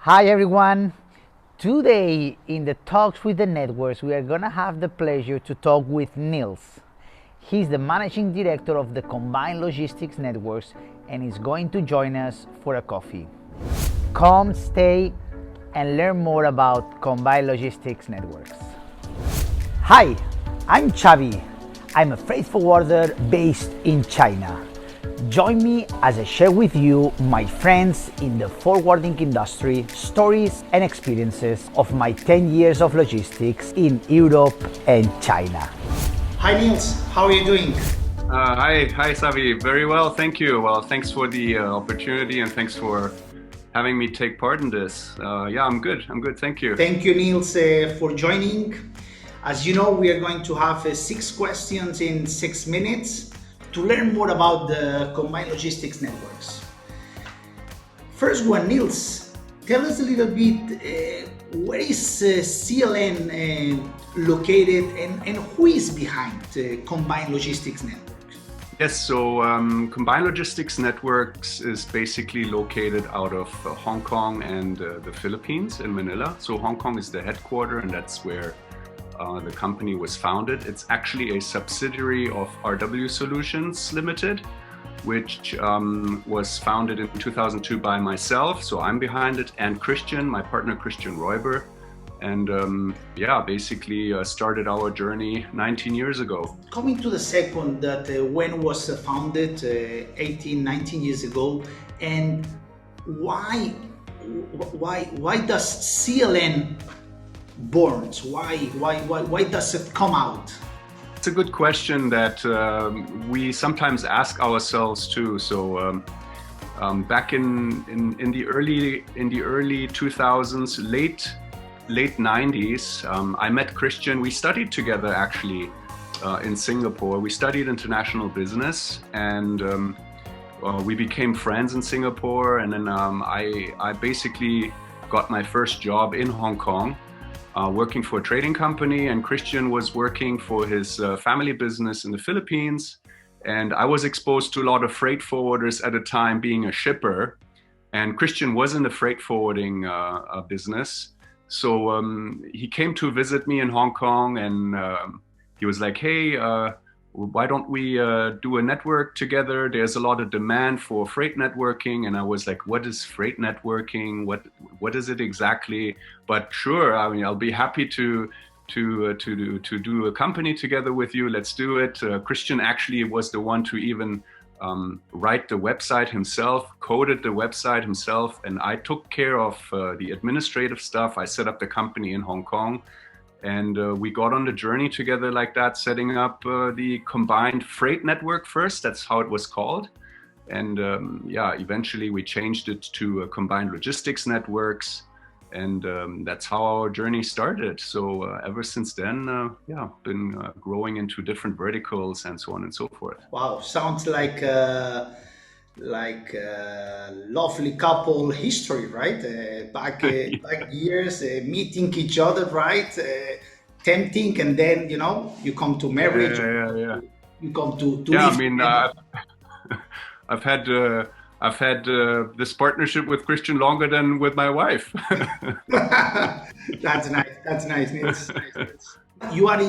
Hi everyone. Today in the Talks with the Networks, we are going to have the pleasure to talk with Nils. He's the managing director of the Combined Logistics Networks and is going to join us for a coffee. Come, stay, and learn more about Combined Logistics Networks. Hi, I'm Xavi. I'm a freight forwarder based in China. Join me as I share with you my friends in the forwarding industry, stories and experiences of my 10 years of logistics in Europe and China. Hi Nils, how are you doing? Hi, Savi. Very well, thank you. Well, thanks for the opportunity and thanks for having me take part in this. Yeah, I'm good. Thank you. Thank you, Nils, for joining. As you know, we are going to have 6 questions in 6 minutes to learn more about the Combined Logistics Networks. First one, Nils, tell us a little bit where is CLN located and who is behind Combined Logistics Networks? Yes, so Combined Logistics Networks is basically located out of Hong Kong and the Philippines in Manila. So Hong Kong is the headquarters and that's where the company was founded. It's actually a subsidiary of RW Solutions Limited, which was founded in 2002 by myself. So I'm behind it, and Christian, my partner Christian Reuber. And yeah, basically started our journey 19 years ago. Coming to the second, that when was founded 18, 19 years ago, and why does CLN borns? Why does it come out? It's a good question that we sometimes ask ourselves too. So back in the early 2000s, late 90s, I met Christian. We studied together actually in Singapore. We studied international business, and we became friends in Singapore. And then I basically got my first job in Hong Kong, working for a trading company, and Christian was working for his family business in the Philippines. And I was exposed to a lot of freight forwarders at the time, being a shipper, and Christian was in the freight forwarding business. So he came to visit me in Hong Kong, and he was like, hey, why don't we do a network together? There's a lot of demand for freight networking. And I was like, what is freight networking? What is it exactly? But sure, I mean, I'll be happy to do a company together with you. Let's do it. Christian actually was the one to even write the website himself, coded the website himself, and I took care of the administrative stuff. I set up the company in Hong Kong, and we got on the journey together like that, setting up the Combined Freight Network first. That's how it was called. And yeah, eventually we changed it to Combined Logistics Networks. And that's how our journey started. So ever since then, yeah, been growing into different verticals and so on and so forth. Wow, sounds like lovely couple history, right? Back years, meeting each other, right? Tempting, and then you come to marriage. Yeah. You come to yeah. live I mean, I've had this partnership with Christian longer than with my wife. That's nice. That's nice. Nils. You are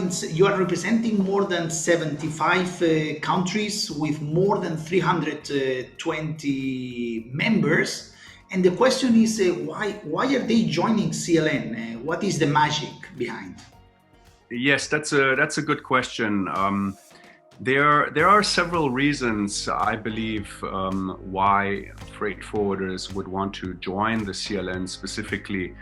representing more than 75 countries with more than 320 members. And the question is, why are they joining CLN? What is the magic behind? Yes, that's a good question. There are several reasons, I believe, why freight forwarders would want to join the CLN specifically.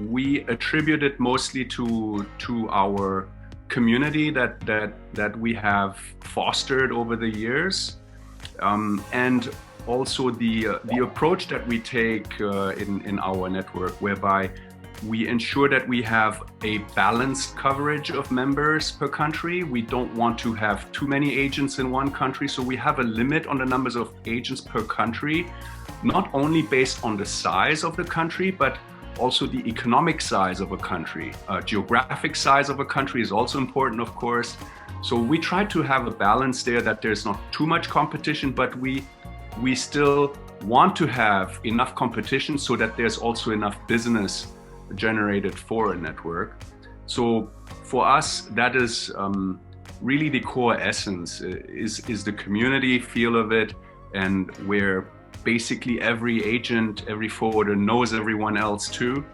We attribute it mostly to our community that we have fostered over the years, and also the approach that we take in our network, whereby we ensure that we have a balanced coverage of members per country. We don't want to have too many agents in one country, so we have a limit on the numbers of agents per country, not only based on the size of the country, but also the economic size of a country. Geographic size of a country is also important, of course. So we try to have a balance there, that there's not too much competition, but we still want to have enough competition so that there's also enough business generated for a network. So for us, that is really the core essence, is the community feel of it, and where basically every agent, every forwarder knows everyone else too,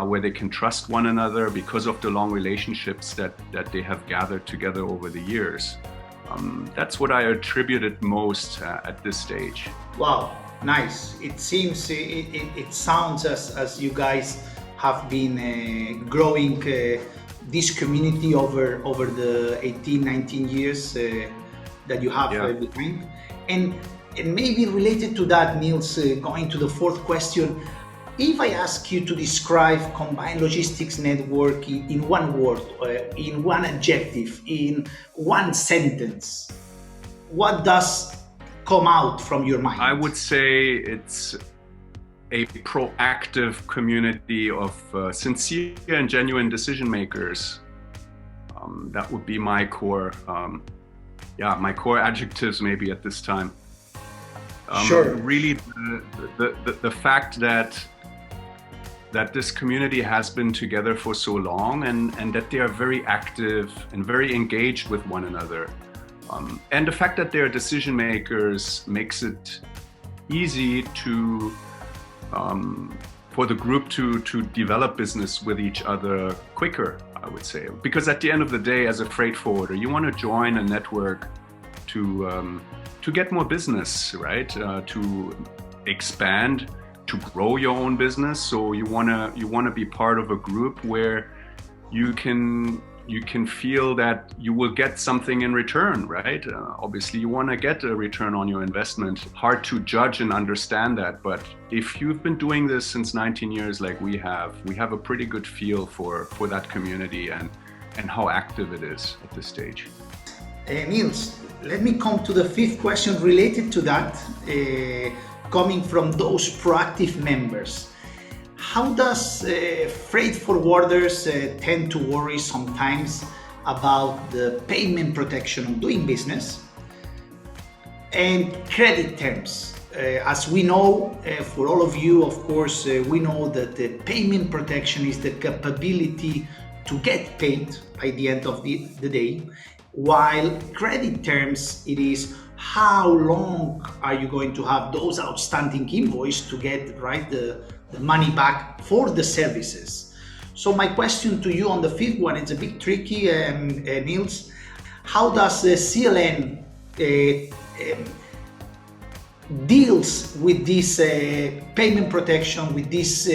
where they can trust one another because of the long relationships that they have gathered together over the years. That's what I attributed most at this stage. Wow, nice. It seems, it sounds as you guys have been growing this community over the 18, 19 years that you have behind. And maybe related to that, Nils, going to the fourth question, if I ask you to describe Combined Logistics Network in one word, in one adjective, in one sentence, what does come out from your mind? I would say it's a proactive community of sincere and genuine decision makers. That would be my core, my core adjectives maybe at this time. Sure. Really, the fact that this community has been together for so long, and that they are very active and very engaged with one another. And the fact that they're decision makers makes it easy to for the group to develop business with each other quicker, I would say. Because at the end of the day, as a freight forwarder, you want to join a network to get more business, right? To expand, to grow your own business. So you wanna be part of a group where you can feel that you will get something in return, right? Obviously, you want to get a return on your investment. Hard to judge and understand that, but if you've been doing this since 19 years like we have a pretty good feel for that community and how active it is at this stage. Nils, let me come to the fifth question related to that, coming from those proactive members. How does freight forwarders tend to worry sometimes about the payment protection of doing business and credit terms? As we know, for all of you, of course, we know that the payment protection is the capability to get paid by the end of the day, while credit terms, it is how long are you going to have those outstanding invoices to get the money back for the services. So my question to you on the fifth one, it's a bit tricky, Nils. How does the CLN deals with this payment protection, with these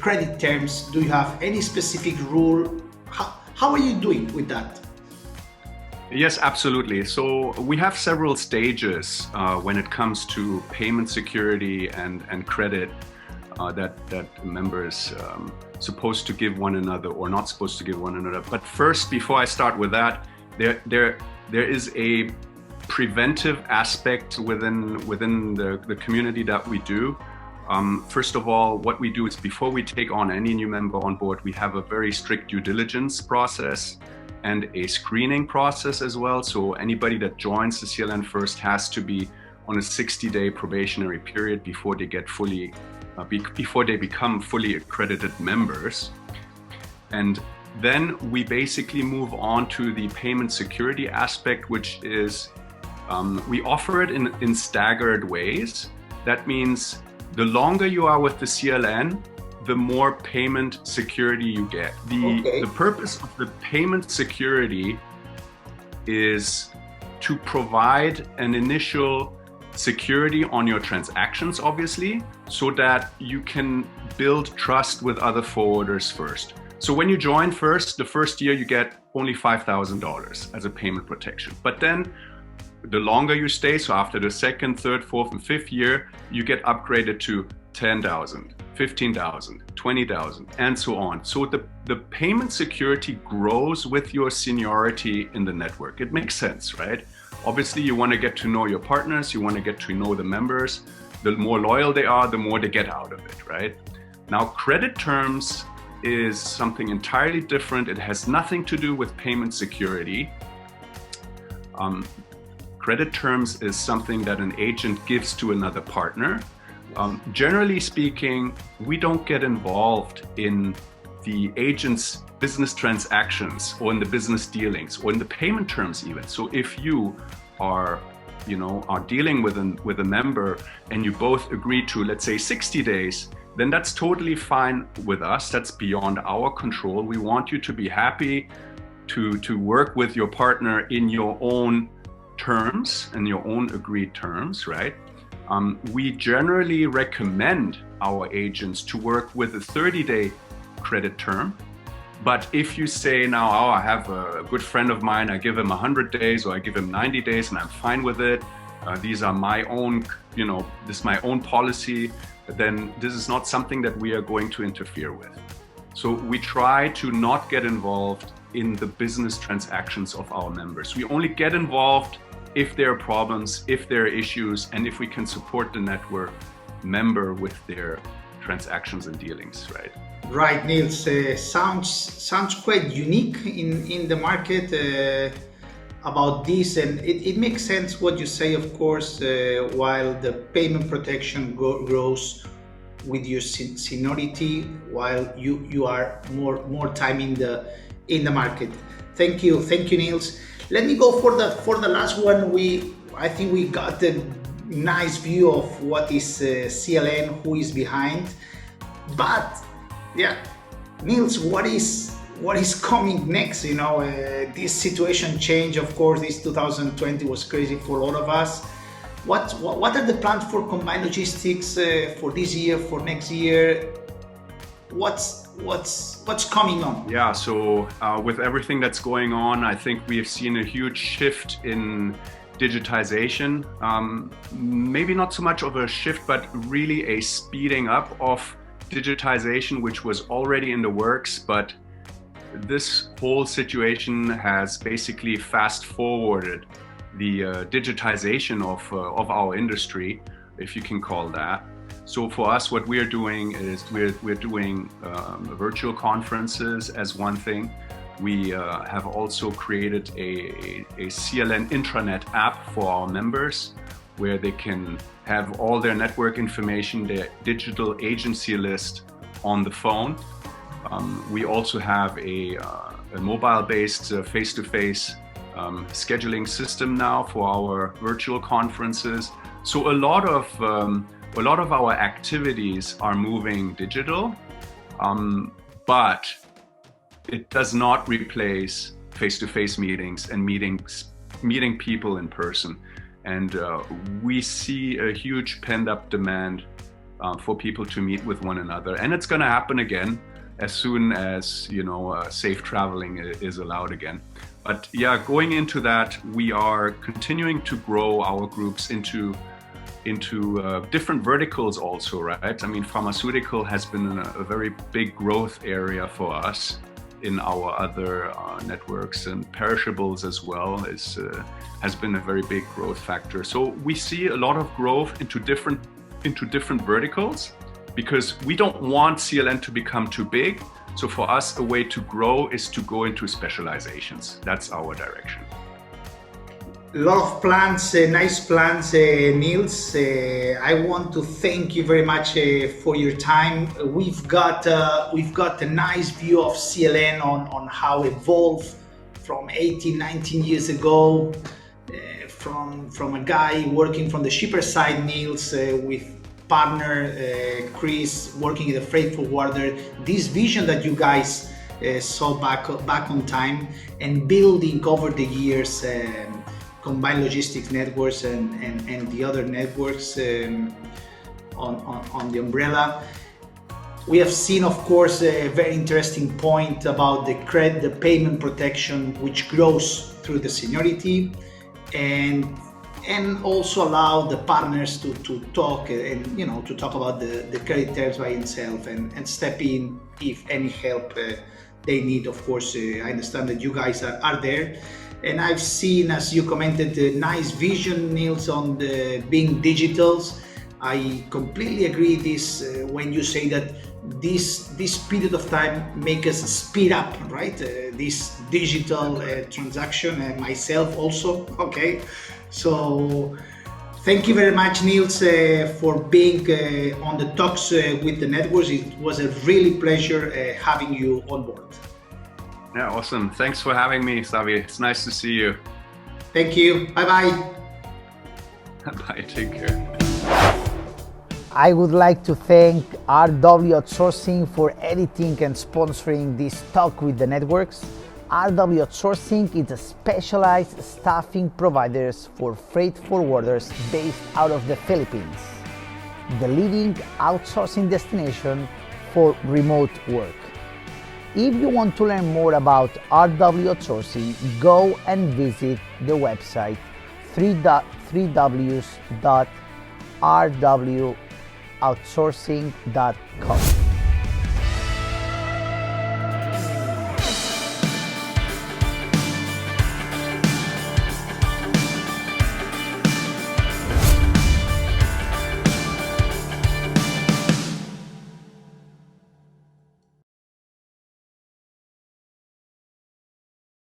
credit terms? Do you have any specific rule? How are you doing with that? Yes, absolutely. So we have several stages when it comes to payment security and credit that members supposed to give one another or not supposed to give one another. But first, before I start with that, there is a preventive aspect within the community that we do. First of all, what we do is before we take on any new member on board, we have a very strict due diligence process and a screening process as well. So anybody that joins the CLN first has to be on a 60-day probationary period before they get before they become fully accredited members. And then we basically move on to the payment security aspect, which is we offer it in staggered ways. That means the longer you are with the CLN, the more payment security you get. The purpose of the payment security is to provide an initial security on your transactions, obviously, so that you can build trust with other forwarders first. So when you join first, the first year you get only $5,000 as a payment protection. But then the longer you stay, so after the second, third, fourth, and fifth year, you get upgraded to 10,000, 15,000, 20,000, and so on. So the payment security grows with your seniority in the network. It makes sense, right? Obviously, you want to get to know your partners, you want to get to know the members. The more loyal they are, the more they get out of it, right? Now, credit terms is something entirely different. It has nothing to do with payment security. Credit terms is something that an agent gives to another partner. Generally speaking, we don't get involved in the agent's business transactions or in the business dealings or in the payment terms even. So if you are dealing with a member and you both agree to, let's say, 60 days, then that's totally fine with us. That's beyond our control. We want you to be happy to work with your partner in your own terms and your own agreed terms, right? We generally recommend our agents to work with a 30-day credit term. But if you say now, oh, I have a good friend of mine, I give him 100 days or I give him 90 days and I'm fine with it, these are my own, this is my own policy, then this is not something that we are going to interfere with. So we try to not get involved in the business transactions of our members. We only get involved if there are problems, if there are issues, and if we can support the network member with their transactions and dealings, right? Right, Nils. Sounds quite unique in the market about this, and it makes sense what you say, of course, while the payment protection grows with your seniority, while you are more time in the market. Thank you, Nils. Let me go for the last one. I think we got a nice view of what is CLN, who is behind, but yeah, Nils, what is coming next? This situation change, of course. This 2020 was crazy for all of us. What are the plans for combined logistics for this year, for next year? What's coming on? Yeah, so with everything that's going on, I think we have seen a huge shift in digitization. Maybe not so much of a shift, but really a speeding up of digitization, which was already in the works, but this whole situation has basically fast forwarded the digitization of our industry, if you can call that. So for us, what we're doing is we're doing virtual conferences as one thing. We have also created a CLN intranet app for our members, where they can have all their network information, their digital agency list on the phone. We also have a mobile-based face-to-face scheduling system now for our virtual conferences. So a lot of our activities are moving digital, but it does not replace face-to-face meetings and meeting people in person. And we see a huge pent-up demand for people to meet with one another. And it's going to happen again as soon as, safe traveling is allowed again. But yeah, going into that, we are continuing to grow our groups into different verticals also, right? I mean, pharmaceutical has been a very big growth area for us in our other networks, and perishables as well has been a very big growth factor. So we see a lot of growth into different verticals, because we don't want CLN to become too big. So for us, a way to grow is to go into specializations. That's our direction. A lot of plans, nice plans, Nils. I want to thank you very much for your time. We've got a nice view of CLN on how it evolved from 18, 19 years ago, from a guy working from the shipper side, Nils, with partner Chris working in the freight forwarder. This vision that you guys saw back on time and building over the years. Combined logistics networks and the other networks on the umbrella. We have seen, of course, a very interesting point about the payment protection, which grows through the seniority, and also allow the partners to talk and to talk about the credit terms by itself and step in if any help they need. Of course, I understand that you guys are there. And I've seen, as you commented, the nice vision, Nils, on the being digitals. I completely agree when you say that this period of time make us speed up, right? This digital transaction, and myself also, okay? So thank you very much, Nils, for being on the talks with the networks. It was a really pleasure having you on board. Yeah, awesome. Thanks for having me, Xavi. It's nice to see you. Thank you. Bye-bye. Bye, take care. I would like to thank RW Outsourcing for editing and sponsoring this talk with the networks. RW Outsourcing is a specialized staffing providers for freight forwarders based out of the Philippines, the leading outsourcing destination for remote work. If you want to learn more about RW Outsourcing, go and visit the website www.rwoutsourcing.com.